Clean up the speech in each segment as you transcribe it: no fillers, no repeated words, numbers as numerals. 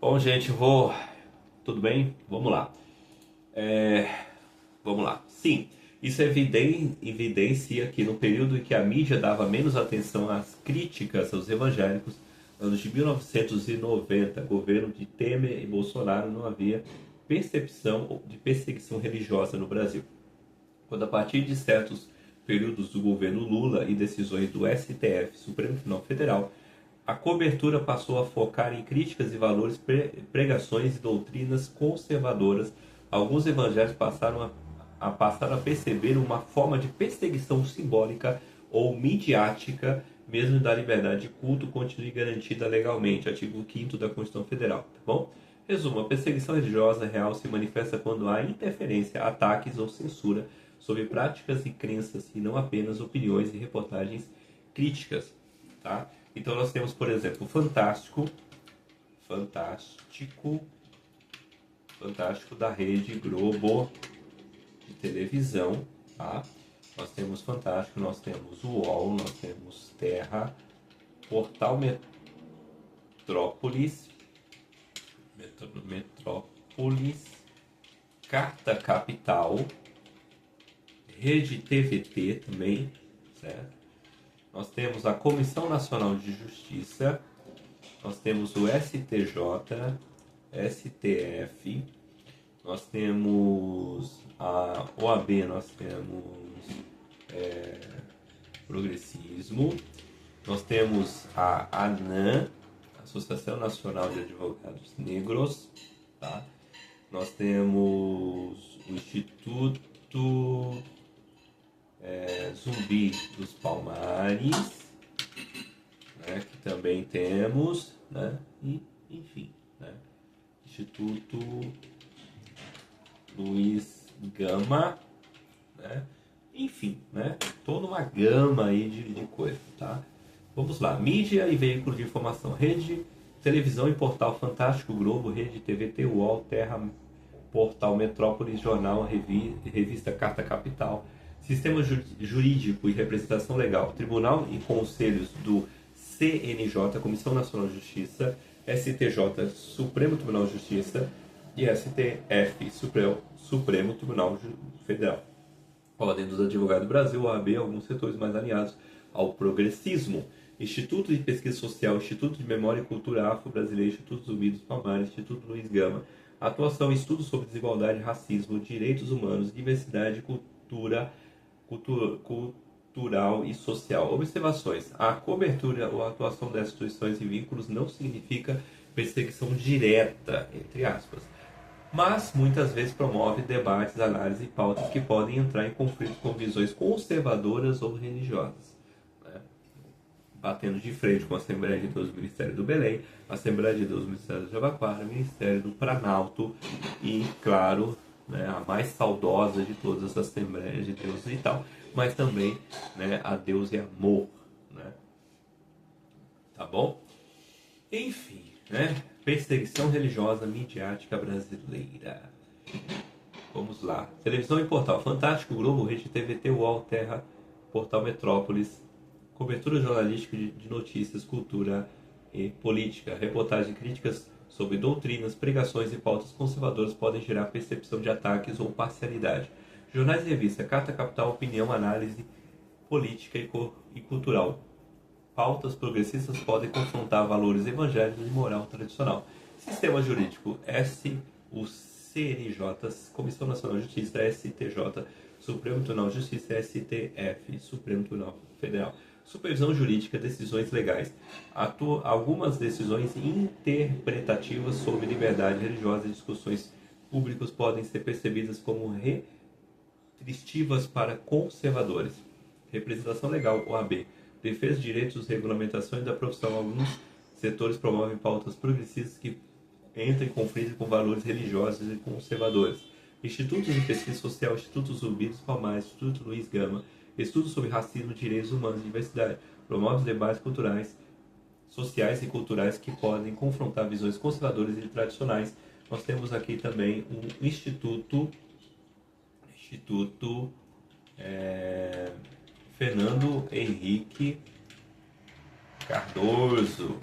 Bom, gente, tudo bem? Vamos lá. É, Vamos lá. Sim, isso evidencia que no período em que a mídia dava menos atenção às críticas aos evangélicos, anos de 1990, governo de Temer e Bolsonaro, não havia percepção de perseguição religiosa no Brasil. Quando a partir de certos períodos do governo Lula e decisões do STF, Supremo Tribunal Federal, a cobertura passou a focar em críticas e valores, pregações e doutrinas conservadoras. Alguns evangélicos passaram a perceber uma forma de perseguição simbólica ou midiática, mesmo da liberdade de culto continue garantida legalmente, artigo 5º da Constituição Federal, tá bom? Resumo, a perseguição religiosa real se manifesta quando há interferência, ataques ou censura sobre práticas e crenças e não apenas opiniões e reportagens críticas, tá? Então nós temos, por exemplo, Fantástico da Rede Globo de televisão, tá? Nós temos Fantástico, nós temos o UOL, nós temos Terra, Portal Metrópolis, Carta Capital, Rede TVT também, certo? Nós temos a Comissão Nacional de Justiça, nós temos o STJ, STF, nós temos a OAB, nós temos Progressismo, nós temos a ANAM, Associação Nacional de Advogados Negros, tá? Nós temos o Instituto Zumbi dos Palmares, né, que também temos, né, e, enfim, né, Instituto Luiz Gama, né, enfim, né, toda uma gama aí de coisas, tá? Vamos lá, mídia e veículo de informação, rede, televisão e portal Fantástico, Globo, rede TVT, UOL, Terra, portal Metrópolis, jornal, revista Carta Capital, sistema jurídico e representação legal, tribunal e conselhos do CNJ, Comissão Nacional de Justiça, STJ, Supremo Tribunal de Justiça e STF, Supremo Tribunal Federal. Ordem dos Advogados do Brasil, OAB, alguns setores mais alinhados ao progressismo. Instituto de Pesquisa Social, Instituto de Memória e Cultura Afro-Brasileira, Instituto Zumbi dos Palmares, Instituto Luiz Gama, atuação e estudos sobre desigualdade, racismo, direitos humanos, diversidade, cultural e social. Observações. A cobertura ou a atuação dessas instituições e vínculos não significa perseguição direta, entre aspas, mas muitas vezes promove debates, análises e pautas que podem entrar em conflito com visões conservadoras ou religiosas, né? Batendo de frente com a Assembleia de Deus, Ministério do Belém, Assembleia de Deus, Ministério do Jabaquara, Ministério do Planalto e, claro, né, a mais saudosa de todas as Assembleias de Deus e tal, mas também, né, a Deus e Amor, né? Tá bom? Enfim, né? Perseguição religiosa midiática brasileira. Vamos lá. Televisão e portal Fantástico, Globo, Rede TVT, UOL, Terra, Portal Metrópolis, cobertura jornalística de notícias, cultura e política, reportagem críticas sobre doutrinas, pregações e pautas conservadoras podem gerar percepção de ataques ou parcialidade. Jornais e revistas, Carta Capital, opinião, análise política e cultural. Pautas progressistas podem confrontar valores evangélicos e moral tradicional. Sistema jurídico, o CNJ, Comissão Nacional de Justiça, STJ, Supremo Tribunal de Justiça, STF, Supremo Tribunal Federal. Supervisão jurídica, decisões legais. Algumas decisões interpretativas sobre liberdade religiosa e discussões públicas podem ser percebidas como restritivas para conservadores. Representação legal, OAB. Defesa de direitos, regulamentações da profissão. Alguns setores promovem pautas progressistas que entram em conflito com valores religiosos e conservadores. Institutos de Pesquisa Social, Instituto Zumbi dos Palmares, Instituto Luiz Gama, estudos sobre racismo, direitos humanos e diversidade. Promove debates culturais, sociais e culturais que podem confrontar visões conservadoras e tradicionais. Nós temos aqui também um Instituto Fernando Henrique Cardoso,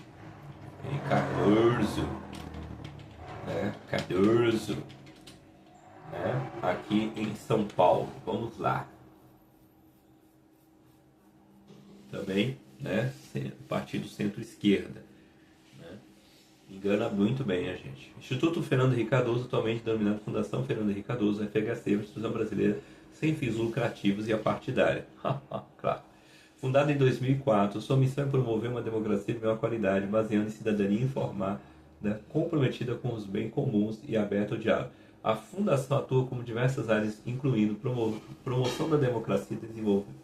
né? Cardoso, né? Aqui em São Paulo. Vamos lá. Também, né? Partido Centro-Esquerda. Né? Engana muito bem a gente. Instituto Fernando Henrique Cardoso, atualmente denominado Fundação Fernando Henrique Cardoso, FHC, uma instituição brasileira sem fins lucrativos e apartidária. Claro. Fundada em 2004, sua missão é promover uma democracia de melhor qualidade, baseando em cidadania informada, né, comprometida com os bens comuns e aberta ao diálogo. A Fundação atua como diversas áreas, incluindo promoção da democracia e desenvolvimento,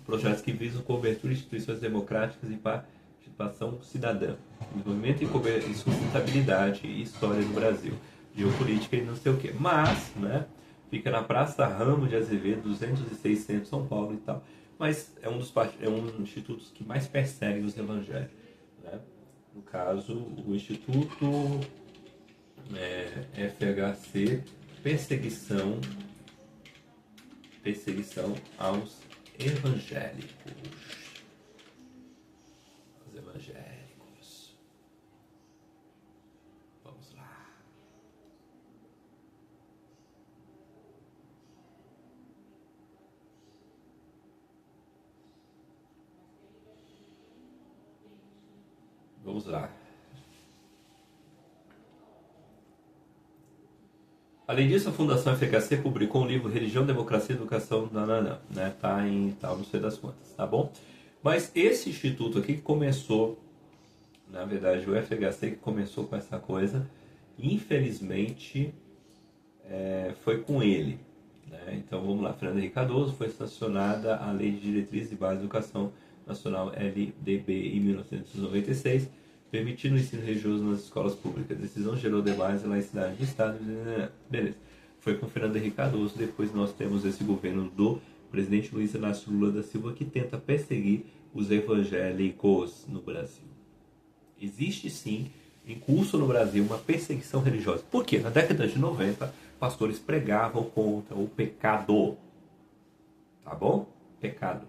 projetos que visam cobertura de instituições democráticas e participação cidadã, desenvolvimento e sustentabilidade e história do Brasil, geopolítica e não sei o que. Mas, né, fica na Praça Ramos de Azevedo, 206, Centro, São Paulo e tal. Mas é um dos institutos que mais perseguem os evangélicos. Né? No caso, o Instituto FHC, perseguição aos evangélicos. Os evangélicos. Vamos lá. Vamos lá. Além disso, a Fundação FHC publicou um livro Religião, Democracia e Educação, né? Tá em tal, não sei das quantas, tá bom? Mas esse instituto aqui que começou, na verdade, o FHC que começou com essa coisa, infelizmente, foi com ele. Né? Então, vamos lá. Fernando Henrique Cardoso, foi sancionada a Lei de Diretrizes e Bases de Educação Nacional, LDB, em 1996, permitindo o ensino religioso nas escolas públicas. A decisão gerou debates em laicidade do Estado. Beleza. Foi com Fernando Henrique Cardoso. Depois nós temos esse governo do presidente Luiz Inácio Lula da Silva, que tenta perseguir os evangélicos no Brasil. Existe sim, em curso no Brasil, uma perseguição religiosa. Por quê? Na década de 90, pastores pregavam contra o pecado. Tá bom? Pecado.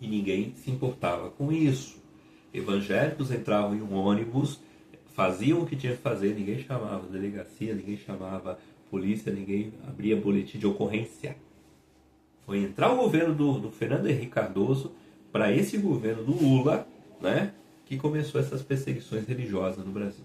E ninguém se importava com isso. Evangélicos entravam em um ônibus, faziam o que tinha que fazer, ninguém chamava delegacia, ninguém chamava polícia, ninguém abria boletim de ocorrência. Foi entrar o governo do Fernando Henrique Cardoso para esse governo do Lula, né, que começou essas perseguições religiosas no Brasil.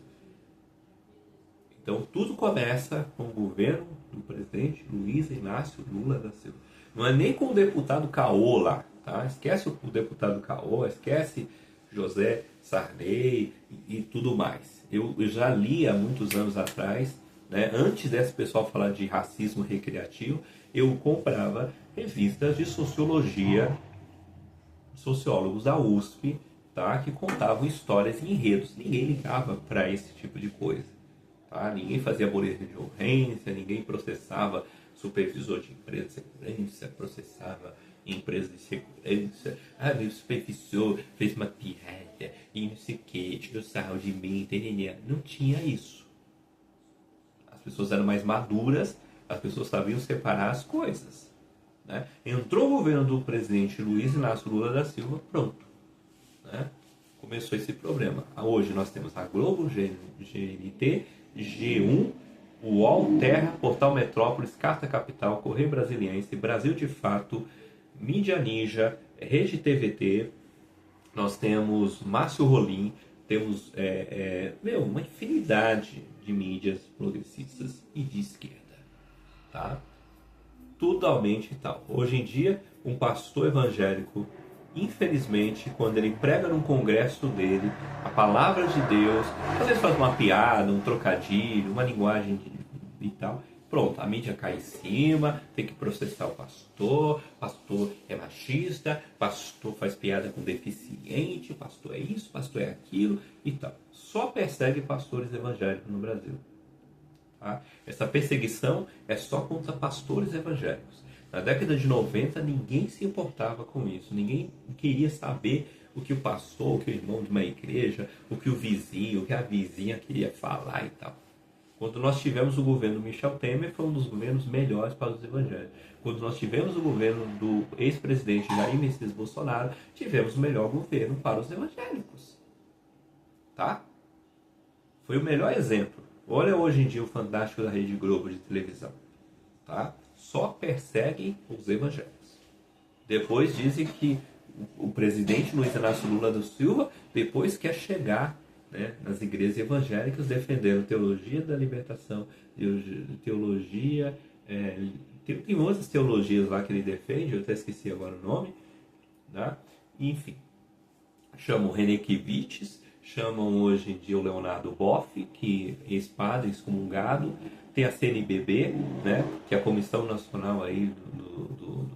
Então tudo começa com o governo do presidente Luiz Inácio Lula da Silva. Não é nem com o deputado Caô lá, tá? Esquece o deputado Caô, esquece José Sarney e tudo mais. Eu já li há muitos anos atrás, né, antes desse pessoal falar de racismo recreativo, eu comprava revistas de sociologia, sociólogos da USP, tá, que contavam histórias e enredos. Ninguém ligava para esse tipo de coisa. Tá? Ninguém fazia boletim de ocorrência, ninguém processava supervisor de empresa de segurança, processava empresa de segurança, meu supervisor fez uma piada e não sei o que, tirou sarro de mim, entendeu? Não tinha isso. As pessoas eram mais maduras, as pessoas sabiam separar as coisas. Né? Entrou o governo do presidente Luiz Inácio Lula da Silva, pronto. Né? Começou esse problema. Hoje nós temos a Globo, GNT, G1, UOL, Terra, Portal Metrópolis, Carta Capital, Correio Brasiliense, Brasil de Fato, Mídia Ninja, Rede TVT, nós temos Márcio Rolim, temos uma infinidade de mídias progressistas e de esquerda. Tá? Totalmente tal. Hoje em dia, um pastor evangélico, infelizmente, quando ele prega num congresso dele, a palavra de Deus, às vezes faz uma piada, um trocadilho, uma linguagem e tal, pronto, a mídia cai em cima, tem que processar o pastor é machista, pastor faz piada com deficiente, pastor é isso, pastor é aquilo e tal. Só persegue pastores evangélicos no Brasil. Tá? Essa perseguição é só contra pastores evangélicos. Na década de 90, ninguém se importava com isso. Ninguém queria saber o que o pastor, o que o irmão de uma igreja, o que o vizinho, o que a vizinha queria falar e tal. Quando nós tivemos o governo Michel Temer, foi um dos governos melhores para os evangélicos. Quando nós tivemos o governo do ex-presidente Jair Messias Bolsonaro, tivemos o melhor governo para os evangélicos. Tá? Foi o melhor exemplo. Olha hoje em dia o Fantástico da Rede Globo de televisão, tá? Só perseguem os evangélicos. Depois dizem que o presidente Luiz Inácio Lula da Silva depois quer chegar, né, nas igrejas evangélicas defendendo teologia da libertação, teologia... tem outras teologias lá que ele defende, eu até esqueci agora o nome, tá? Enfim, chamam René Kivites, chamam hoje em dia o Leonardo Boff, que é ex-padre excomungado, tem a CNBB, né, que é a Comissão Nacional aí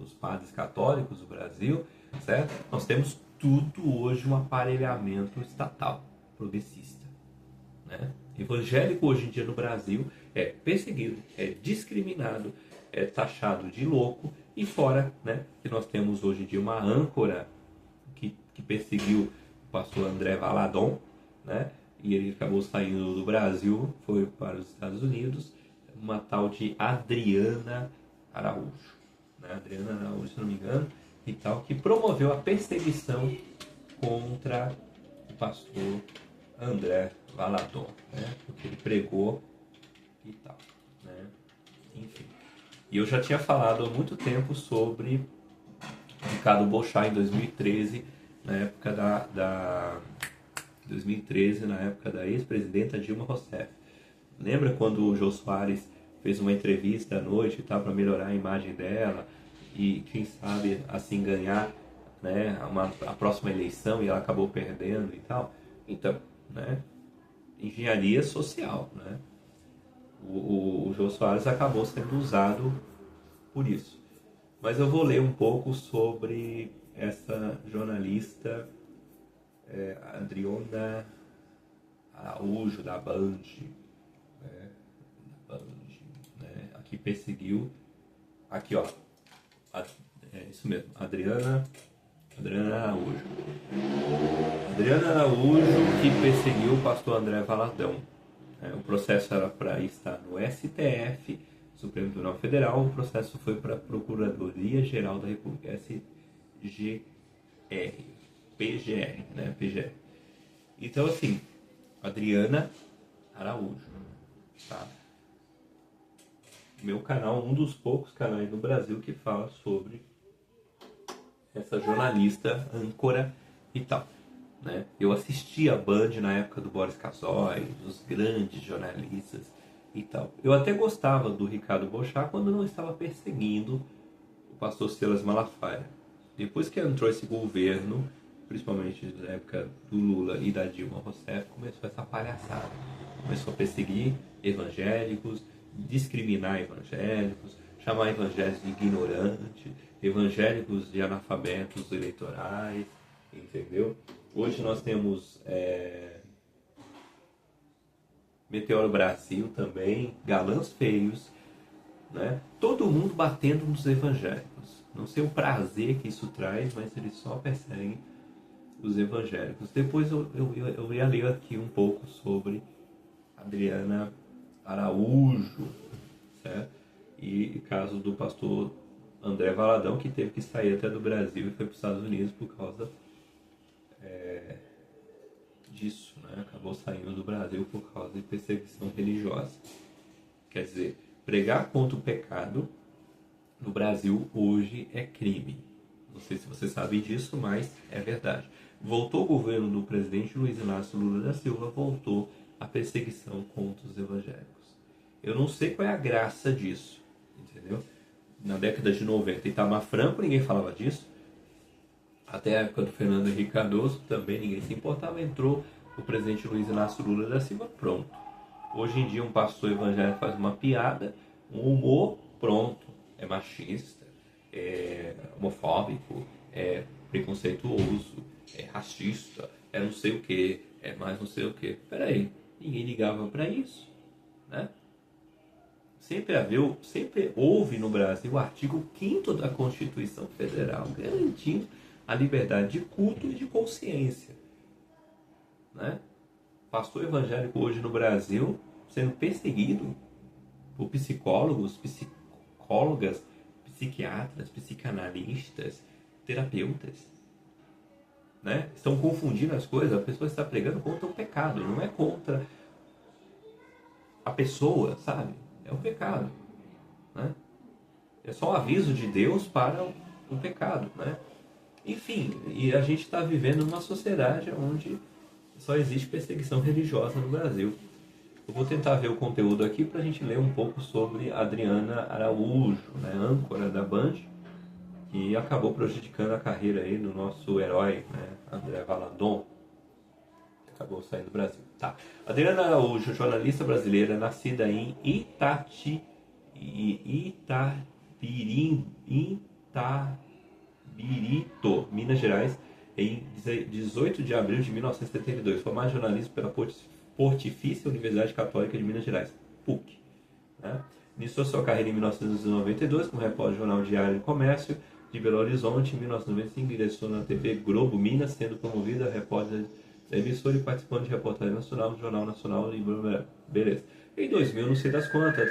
dos Padres Católicos do Brasil, certo? Nós temos tudo hoje um aparelhamento estatal, progressista, né? Evangélico hoje em dia no Brasil é perseguido, é discriminado, é taxado de louco, e fora, né, que nós temos hoje em dia uma âncora que perseguiu o pastor André Valadão, né, e ele acabou saindo do Brasil, foi para os Estados Unidos, uma tal de Adriana Araújo, né, Adriana Araújo, se não me engano, e tal, que promoveu a perseguição contra o pastor André Valadão, né, porque ele pregou e tal, né, enfim. E eu já tinha falado há muito tempo sobre Ricardo Boechat em 2013, na época 2013, na época da ex-presidenta Dilma Rousseff. Lembra quando o Jô Soares fez uma entrevista à noite e tal para melhorar a imagem dela e quem sabe assim ganhar, né, a próxima eleição, e ela acabou perdendo e tal? Então, né, engenharia social, né? O Jô Soares acabou sendo usado por isso. Mas eu vou ler um pouco sobre essa jornalista Adriana Araújo, da Band, né? Da Band, né? Aqui perseguiu, aqui ó, é isso mesmo, Adriana Araújo. Adriana Araújo, que perseguiu o pastor André Valadão. O processo era para estar no STF, Supremo Tribunal Federal, o processo foi para a Procuradoria-Geral da República, SGR, PGR, né? PGR. Então, assim, Adriana Araújo, tá? Meu canal, um dos poucos canais no Brasil que fala sobre essa jornalista, âncora e tal, né? Eu assisti a Band na época do Boris Casoy, dos grandes jornalistas e tal. Eu até gostava do Ricardo Boechat quando não estava perseguindo o pastor Silas Malafaia. Depois que entrou esse governo, principalmente na época do Lula e da Dilma Rousseff, começou essa palhaçada. Começou a perseguir evangélicos, discriminar evangélicos, chamar evangélicos de ignorantes, evangélicos de analfabetos eleitorais, entendeu? Hoje nós temos Meteoro Brasil também, galãs feios, né? Todo mundo batendo nos evangélicos. Não sei o prazer que isso traz, mas eles só perseguem os evangélicos. Depois eu ia ler aqui um pouco sobre Adriana Araújo, certo? E o caso do pastor André Valadão, que teve que sair até do Brasil e foi para os Estados Unidos por causa disso, né? Acabou saindo do Brasil por causa de perseguição religiosa. Quer dizer, pregar contra o pecado no Brasil hoje é crime. Não sei se você sabe disso, mas é verdade. Voltou o governo do presidente Luiz Inácio Lula da Silva, voltou a perseguição contra os evangélicos. Eu não sei qual é a graça disso, entendeu? Na década de 90, Itamar Franco, ninguém falava disso. Até a época do Fernando Henrique Cardoso, também ninguém se importava. Entrou o presidente Luiz Inácio Lula da Silva, pronto. Hoje em dia um pastor evangélico faz uma piada, um humor, pronto. É machista, é homofóbico, é preconceituoso, é racista, é não sei o que, é mais não sei o que. Peraí, ninguém ligava para isso, né? Sempre houve no Brasil o artigo 5º da Constituição Federal, garantindo a liberdade de culto e de consciência, né? Pastor evangélico hoje no Brasil sendo perseguido por psicólogos, psicólogas, psiquiatras, psicanalistas, terapeutas, né? Estão confundindo as coisas. A pessoa está pregando contra o pecado, não é contra a pessoa, sabe? É um pecado, né? É só um aviso de Deus para o pecado, né? Enfim, e a gente está vivendo numa sociedade onde só existe perseguição religiosa no Brasil. Eu vou tentar ver o conteúdo aqui para a gente ler um pouco sobre Adriana Araújo, né, âncora da Band, que acabou prejudicando a carreira aí do nosso herói, né, André Valadon, que acabou saindo do Brasil. Tá. Adriana Araújo, jornalista brasileira, nascida em Itabirito, Minas Gerais, em 18 de abril de 1972. Formada em jornalismo pela Pontifícia Universidade Católica de Minas Gerais, PUC. Né? Iniciou sua carreira em 1992 como repórter do Jornal Diário do Comércio de Belo Horizonte. Em 1995 ingressou na TV Globo Minas, sendo promovida a repórter da emissora e participando de reportagem nacional no Jornal Nacional e beleza. Em 2000, não sei das quantas,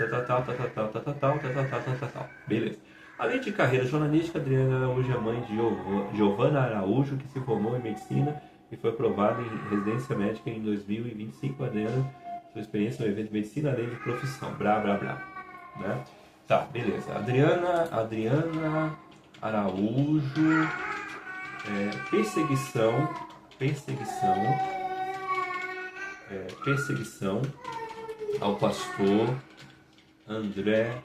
beleza. Além de carreira jornalística, Adriana Araújo é mãe de Giovana Araújo, que se formou em medicina e foi aprovada em residência médica em 2025. Adriana, sua experiência no evento de medicina, além de profissão, né? Tá, beleza. Adriana Araújo, perseguição ao pastor André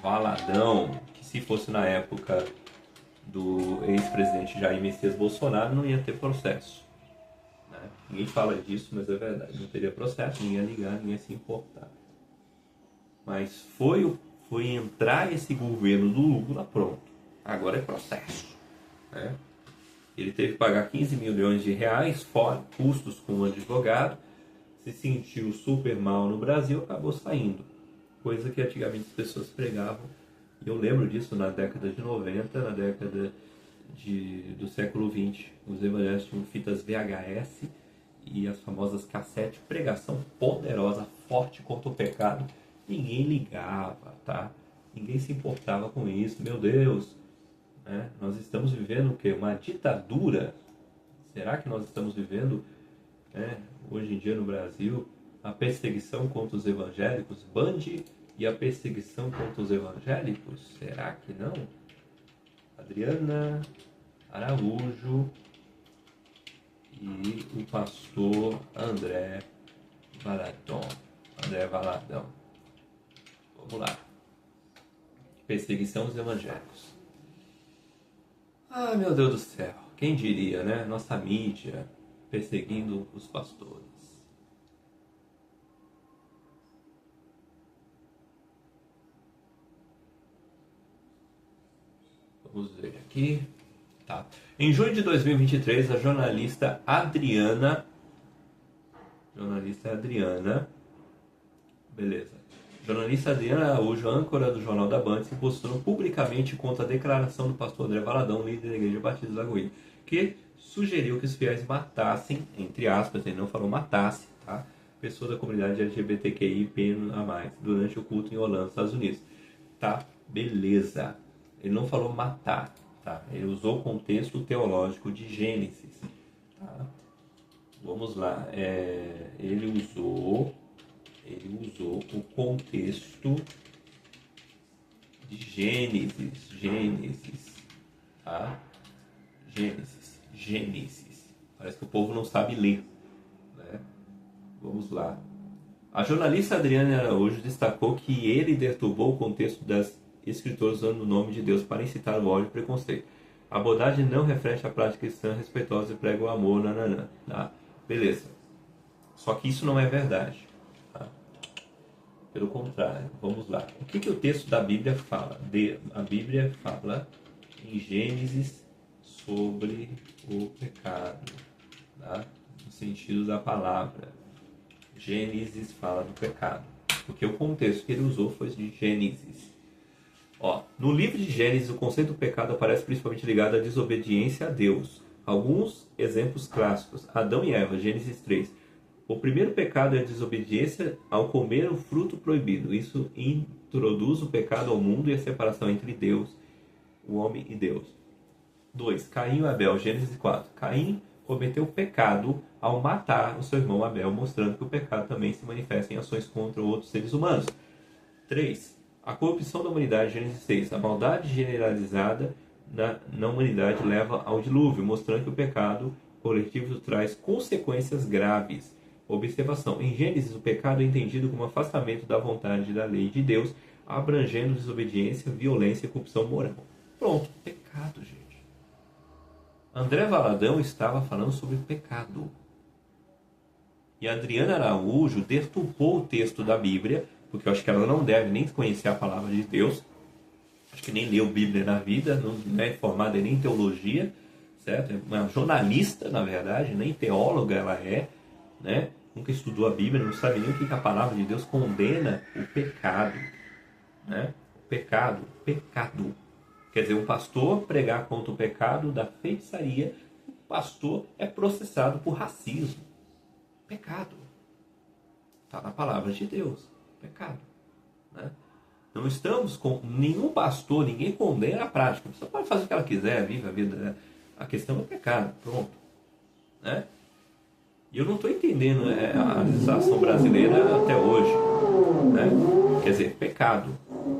Valadão, que se fosse na época do ex-presidente Jair Messias Bolsonaro, não ia ter processo. Né? Ninguém fala disso, mas é verdade. Não teria processo, ninguém ia ligar, ninguém ia se importar. Mas foi entrar esse governo do Lula, pronto. Agora é processo. Né? Ele teve que pagar 15 milhões de reais, fora custos com um advogado, se sentiu super mal no Brasil, acabou saindo. Coisa que antigamente as pessoas pregavam. E eu lembro disso na década de 90, na década do século 20. Os evangélicos tinham fitas VHS e as famosas cassete, pregação poderosa, forte contra o pecado. Ninguém ligava, tá? Ninguém se importava com isso. Meu Deus, né? Nós estamos vivendo o quê? Uma ditadura? Será que nós estamos vivendo, né, hoje em dia no Brasil, a perseguição contra os evangélicos? Band e a perseguição contra os evangélicos? Será que não? Adriana Araújo e o pastor André Valadão. Vamos lá. Perseguição dos evangélicos. Ah, meu Deus do céu. Quem diria, né? Nossa mídia perseguindo os pastores. Vamos ver aqui. Tá. Em junho de 2023, a jornalista Adriana, jornalista Adriana Araújo, âncora do Jornal da Band, se posicionou publicamente contra a declaração do pastor André Valadão, líder da Igreja Batista da Lagoinha, que sugeriu que os fiéis matassem, entre aspas, ele não falou matasse, tá? Pessoas da comunidade LGBTQI+, durante o culto em Orlando, Estados Unidos. Tá? Beleza. Ele não falou matar, tá? Ele usou o contexto teológico de Gênesis. Tá? Vamos lá. Ele usou o contexto de Gênesis, tá? Gênesis. Parece que o povo não sabe ler, né? Vamos lá. A jornalista Adriana Araújo destacou que ele deturbou o contexto das escritoras usando o nome de Deus para incitar o ódio e preconceito. A abordagem não reflete a prática cristã respeitosa e prega o amor, tá? Beleza. Só que isso não é verdade. Tá? Pelo contrário, vamos lá. O que o texto da Bíblia fala? A Bíblia fala em Gênesis sobre o pecado, tá? No sentido da palavra. Gênesis fala do pecado. Porque o contexto que ele usou foi de Gênesis. No livro de Gênesis, o conceito do pecado aparece principalmente ligado à desobediência a Deus. Alguns exemplos clássicos. Adão e Eva, Gênesis 3. O primeiro pecado é a desobediência ao comer o fruto proibido. Isso introduz o pecado ao mundo e a separação entre Deus, o homem e Deus. 2. Caim e Abel, Gênesis 4. Caim cometeu pecado ao matar o seu irmão Abel, mostrando que o pecado também se manifesta em ações contra outros seres humanos. 3. A corrupção da humanidade, Gênesis 6. A maldade generalizada na humanidade leva ao dilúvio, mostrando que o pecado coletivo traz consequências graves. Observação. Em Gênesis, o pecado é entendido como afastamento da vontade da lei de Deus, abrangendo desobediência, violência e corrupção moral. Pronto, pecado, gente. André Valadão estava falando sobre pecado. E a Adriana Araújo deturpou o texto da Bíblia, porque eu acho que ela não deve nem conhecer a palavra de Deus. Acho que nem leu Bíblia na vida, não é formada nem em teologia, certo? É uma jornalista, na verdade, nem teóloga ela é, né? Nunca estudou a Bíblia, não sabe nem o que a palavra de Deus condena o pecado, né? O pecado. Quer dizer, um pastor pregar contra o pecado da feitiçaria, o pastor é processado por racismo. Pecado. Está na palavra de Deus. Pecado. Né? Não estamos com nenhum pastor, ninguém condena a prática. A pessoa pode fazer o que ela quiser, vive a vida. Né? A questão é o pecado. Pronto. Né? E eu não estou entendendo a legislação brasileira até hoje. Né? Quer dizer, pecado.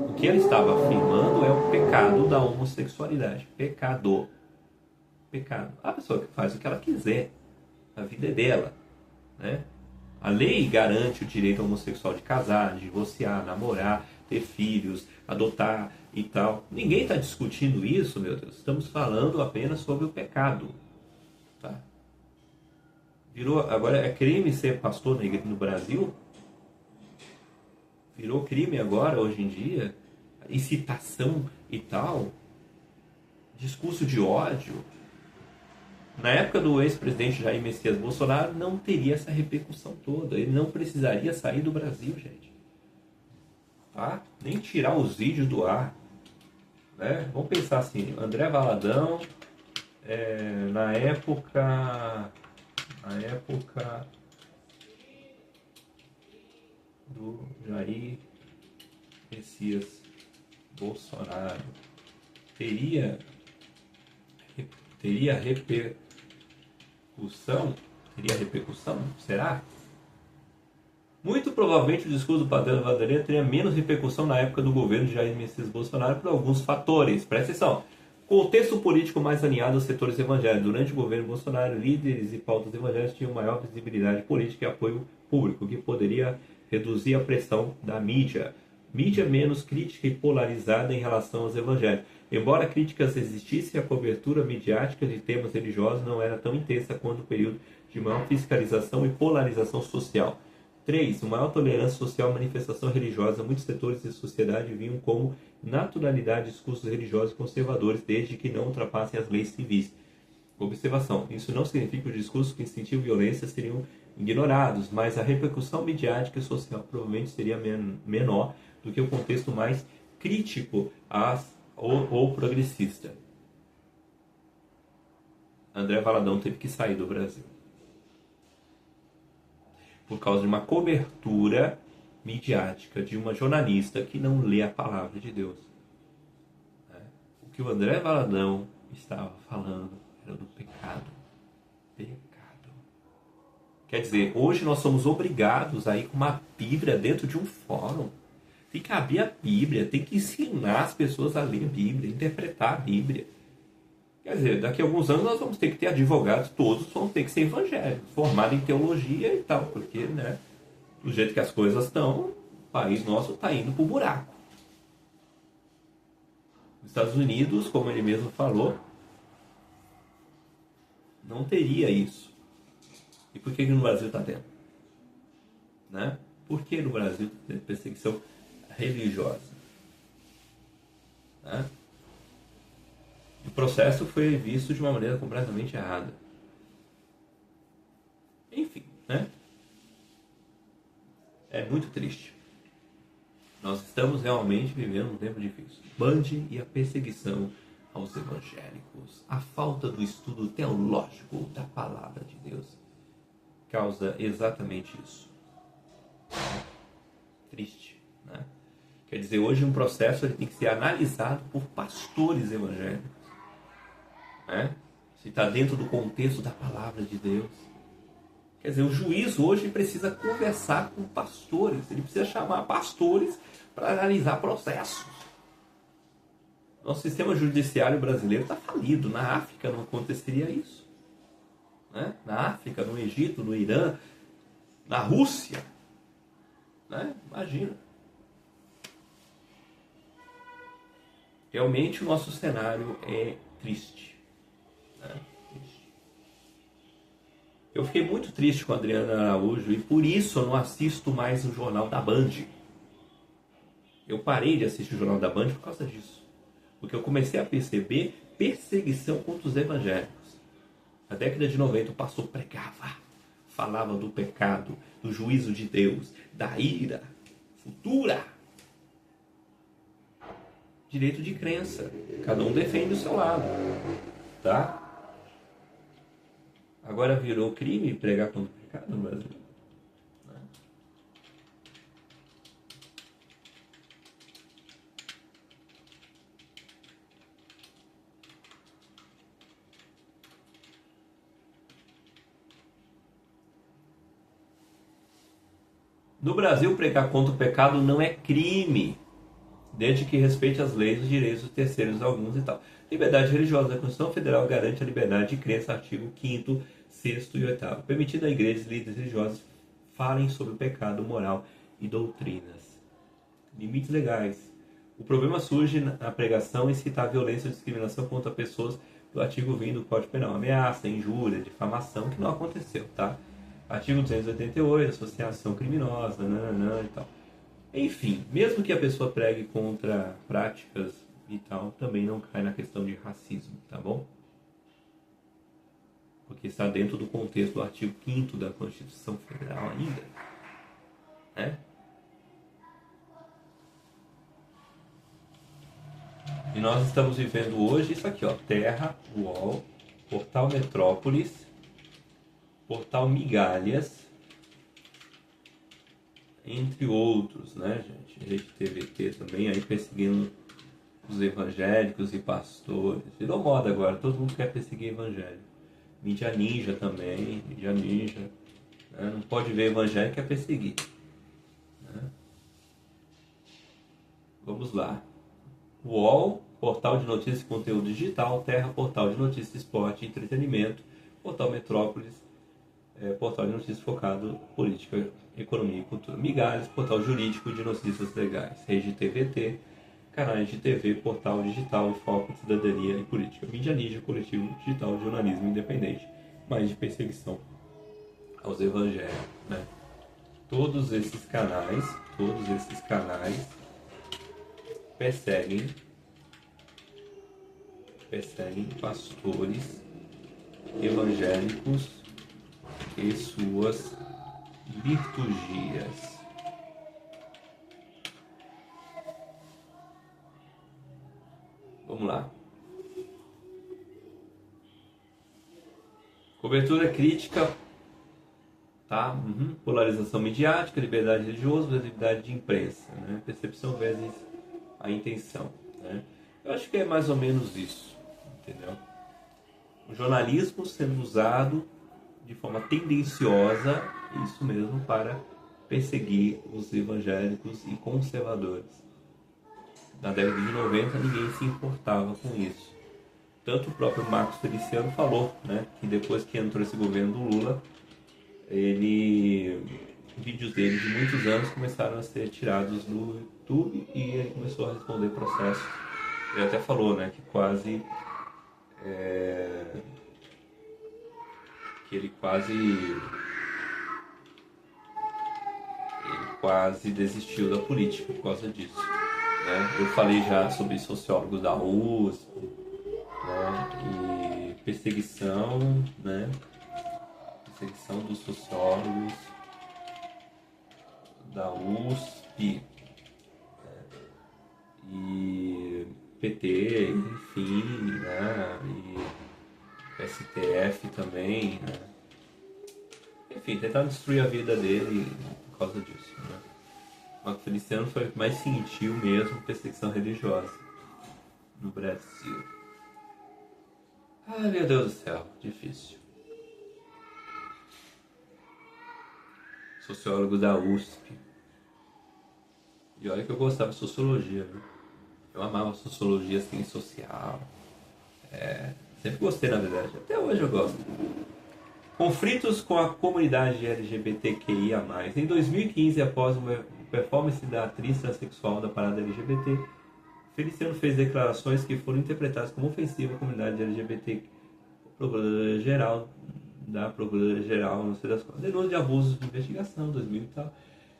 O que ele estava afirmando é o pecado da homossexualidade. Pecado. A pessoa que faz o que ela quiser. A vida é dela. Né? A lei garante o direito homossexual de casar, de divorciar, namorar, ter filhos, adotar e tal. Ninguém está discutindo isso, meu Deus. Estamos falando apenas sobre o pecado. Tá? Agora é crime ser pastor no Brasil? Virou crime agora, hoje em dia? Incitação e tal? Discurso de ódio? Na época do ex-presidente Jair Messias Bolsonaro, não teria essa repercussão toda. Ele não precisaria sair do Brasil, gente. Tá? Nem tirar os vídeos do ar. Né? Vamos pensar assim, André Valadão, na época do Jair Messias Bolsonaro, teria repercussão? Será? Muito provavelmente o discurso do Padre Vanderlei teria menos repercussão na época do governo de Jair Messias Bolsonaro por alguns fatores. Presta atenção. Contexto político mais alinhado aos setores evangélicos. Durante o governo Bolsonaro, líderes e pautas evangélicas tinham maior visibilidade política e apoio público, que poderia reduzir a pressão da mídia. Mídia menos crítica e polarizada em relação aos evangélicos. Embora críticas existissem, a cobertura midiática de temas religiosos não era tão intensa quanto o período de maior fiscalização e polarização social. 3. Uma maior tolerância social à manifestação religiosa. Muitos setores da sociedade viam como naturalidade discursos religiosos conservadores, desde que não ultrapassem as leis civis. Observação. Isso não significa que os discursos que incentivam violência seriam ignorados, mas a repercussão midiática e social provavelmente seria menor do que o contexto mais crítico ou progressista. André Valadão teve que sair do Brasil por causa de uma cobertura midiática de uma jornalista que não lê a palavra de Deus. O que o André Valadão estava falando era do pecado. Quer dizer, hoje nós somos obrigados a ir com uma Bíblia dentro de um fórum. Tem que abrir a Bíblia, tem que ensinar as pessoas a ler a Bíblia, interpretar a Bíblia. Quer dizer, daqui a alguns anos nós vamos ter que ter advogados, todos vão ter que ser evangélicos, formados em teologia e tal, porque, né, do jeito que as coisas estão, o país nosso está indo para o buraco. Os Estados Unidos, como ele mesmo falou, não teria isso. E por que no Brasil está tendo? Né? Por que no Brasil tem perseguição religiosa? Né? O processo foi visto de uma maneira completamente errada. Enfim, né? É muito triste. Nós estamos realmente vivendo um tempo difícil. Band e a perseguição aos evangélicos. A falta do estudo teológico da palavra de Deus causa exatamente isso. Triste, né? Quer dizer, hoje um processo ele tem que ser analisado por pastores evangélicos. Né? se está dentro do contexto da palavra de Deus. Quer dizer, o juiz hoje precisa conversar com pastores, ele precisa chamar pastores para analisar processos. Nosso sistema judiciário brasileiro está falido. Na África não aconteceria isso. Né? Na África, no Egito, no Irã, na Rússia. Né? Imagina. Realmente o nosso cenário é triste. Né? Eu fiquei muito triste com a Adriana Araújo e por isso eu não assisto mais o Jornal da Band. Eu parei de assistir o Jornal da Band por causa disso. Porque eu comecei a perceber perseguição contra os evangélicos. Na década de 90 o pastor pregava, falava do pecado, do juízo de Deus, da ira futura. Direito de crença. Cada um defende o seu lado. Tá? Agora virou crime pregar contra o pecado no Brasil. No Brasil, pregar contra o pecado não é crime, desde que respeite as leis e os direitos dos terceiros, alguns e tal. Liberdade religiosa. A Constituição Federal garante a liberdade de crença, artigo 5º, 6º e 8º. Permitido a igreja e líderes religiosos falem sobre o pecado, moral e doutrinas. Limites legais. O problema surge na pregação e citar violência ou discriminação contra pessoas do artigo 20 do Código Penal. Ameaça, injúria, difamação, que não aconteceu, tá? Artigo 288, associação criminosa, nananã e tal. Enfim, mesmo que a pessoa pregue contra práticas e tal, também não cai na questão de racismo, tá bom? Porque está dentro do contexto do artigo 5º da Constituição Federal ainda. Né? E nós estamos vivendo hoje isso aqui, ó, Terra, UOL, Portal Metrópolis, Portal Migalhas, entre outros, né, gente? Rede TVT também, aí perseguindo os evangélicos e pastores. Virou moda agora, todo mundo quer perseguir evangélico. Mídia Ninja também, Mídia Ninja. Né? Não pode ver evangélico, quer perseguir. Né? Vamos lá. UOL, Portal de Notícias e Conteúdo Digital, Terra, Portal de Notícias, Esporte e Entretenimento, Portal Metrópolis, Portal de Notícias focado em política, economia e cultura. Migalhas, Portal Jurídico de Notícias Legais. Rede TVT, canais de TV, Portal Digital e Foco de Cidadania e Política. Mídia Ninja, Coletivo Digital de Jornalismo Independente. Mais de perseguição aos evangélicos. Né? Todos esses canais perseguem pastores evangélicos e suas liturgias. Vamos lá. Cobertura crítica, tá? Polarização midiática, liberdade religiosa, visibilidade de imprensa, né? Percepção versus a intenção, né? Eu acho que é mais ou menos isso, entendeu? O jornalismo sendo usado de forma tendenciosa, isso mesmo, para perseguir os evangélicos e conservadores. Na década de 90 ninguém se importava com isso. Tanto o próprio Marcos Feliciano falou, né, que depois que entrou esse governo do Lula, vídeos dele de muitos anos começaram a ser tirados do YouTube e ele começou a responder processos. Ele até falou, né, que ele quase desistiu da política por causa disso. Né? Eu falei já sobre sociólogos da USP, né? E perseguição, né? Perseguição dos sociólogos da USP, né? E PT, enfim, né? E STF também, né? Enfim, tentaram destruir a vida dele por causa disso, né? Marco Feliciano foi o que mais sentiu mesmo perseguição religiosa no Brasil. Ai, meu Deus do céu, difícil. Sociólogo da USP. E olha que eu gostava de sociologia, viu? Eu amava sociologia, ciência social. Sempre gostei, na verdade. Até hoje eu gosto. Conflitos com a comunidade LGBTQIA+. Em 2015, após uma performance da atriz transexual da parada LGBT, Feliciano fez declarações que foram interpretadas como ofensivas à comunidade LGBT. Procuradora-Geral da Procuradora-Geral, não sei das coisas. Denúncia de abusos de investigação, 2000 e tal.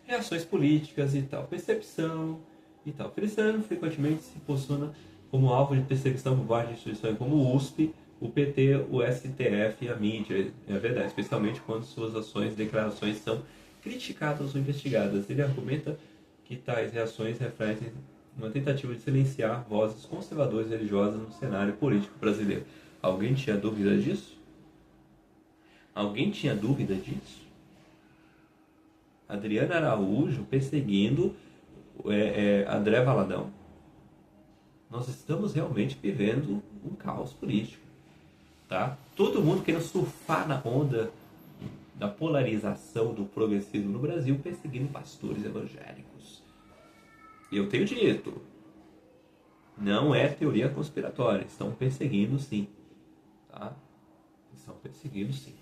Reações políticas e tal. Percepção e tal. Feliciano frequentemente se posiciona como alvo de perseguição por várias instituições como o USP, o PT, o STF e a mídia. É verdade, especialmente quando suas ações e declarações são criticadas ou investigadas. Ele argumenta que tais reações refletem uma tentativa de silenciar vozes conservadoras e religiosas no cenário político brasileiro. Alguém tinha dúvida disso? Alguém tinha dúvida disso? Adriana Araújo perseguindo André Valadão. Nós estamos realmente vivendo um caos político. Tá? Todo mundo querendo surfar na onda da polarização do progressismo no Brasil, perseguindo pastores evangélicos. E eu tenho dito, não é teoria conspiratória, estão perseguindo sim. Tá? Estão perseguindo sim.